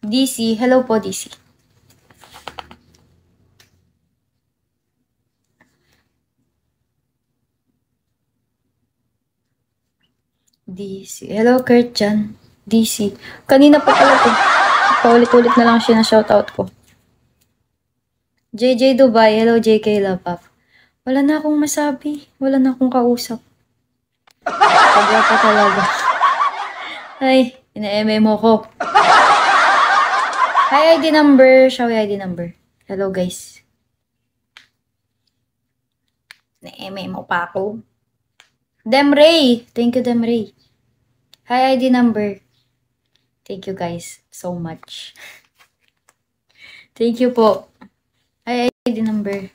DC, hello po DC. DC, hello Kurt dyan. DC, kanina pa pala to. Paulit-ulit na lang siya na shoutout ko. JJ Dubai, hello JK Lapap. Wala na akong masabi, wala na akong kausap. Pagwa pa talaga. Ay, ina-MA mo ko. Hi ID number, show ID number. Hello guys. Na-MA mo pa ako. Demray, thank you Demray. Hi ID number. Thank you guys so much. Thank you po. Hi ID number.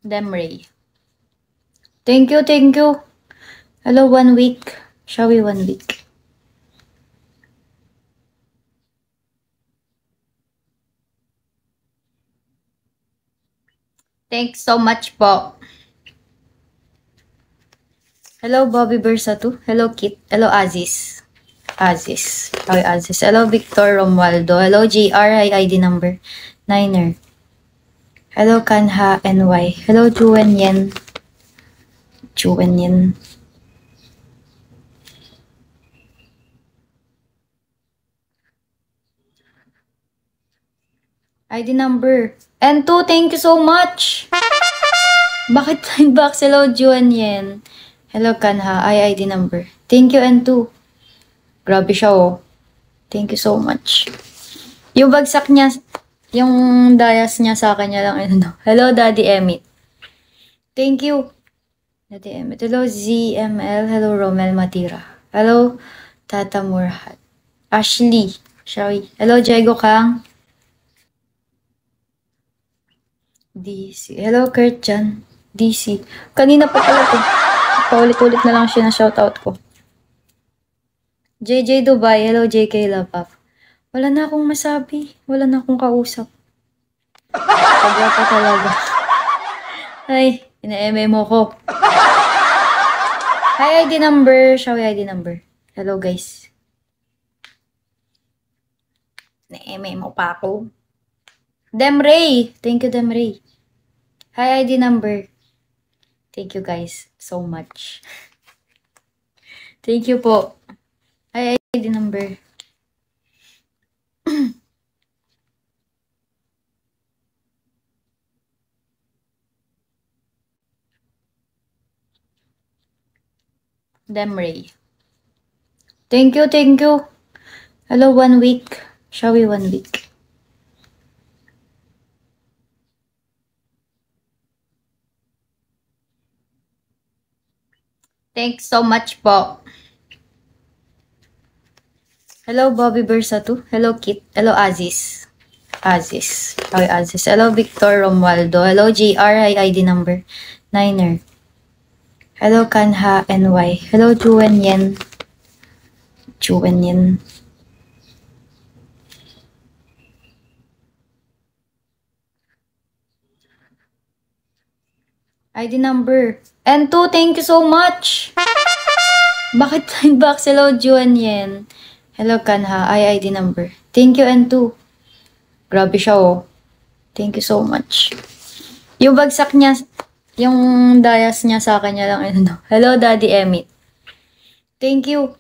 Demray. Thank you, thank you. Hello, 1 week. Shall we 1 week? Thanks so much po. Hello, Bobby Bersatu. Hello, Kit. Hello, Aziz. Aziz. Hi, Aziz. Hello, Victor Romualdo. Hello, JR. Hi, ID number. Niner. Hello, Kanha NY. Hello, Juwen Yen. Juwen Yen. ID number. N2, thank you so much. Bakit inbox? Hello, Juwen Yen. Hello, Kanha. ID number. Thank you, N2. Grabe siya, oh. Thank you so much. Yung bagsak niya, yung dayas niya sa kanya lang. Ano. Hello, Daddy Emit. Thank you. Daddy Emit. Hello, ZML. Hello, Romel Matira. Hello, Tata Murhat. Ashley. Shawi. Hello, Diego Kang. DC. Hello, Kurt dyan. DC. Kanina pa pala to. Paulit-ulit na lang siya na shoutout ko. JJ Dubai. Hello, JK Lapap. Wala na akong masabi. Wala na akong kausap. Pagwa pa talaga. Ay, ina-MA mo ko. Hi ID number. Show ID number. Hello guys. Na-MA mo pa ako. Demray. Thank you Demray. Hi ID number. Thank you guys so much. Thank you po. Hi ID number. Demray. Thank you, thank you. Hello, 1 week. Shall we 1 week? Thanks so much po. Hello, Bobby Bersatu. Hello, Kit. Hello, Aziz. Aziz. Hi, Aziz. Hello, Victor Romualdo. Hello, JR. Hi, ID number. Niner. Hello, Kanha NY. Hello, Juwen Yen. Juwen Yen. ID number. N2, thank you so much. Bakit inbox? Hello, Juwen Yen. Hello, Kanha. ID number. Thank you, N2. Grabe siya, oh. Thank you so much. Yung bagsak niya, yung dayas niya sa kanya lang. Ano. Hello, Daddy Emit. Thank you.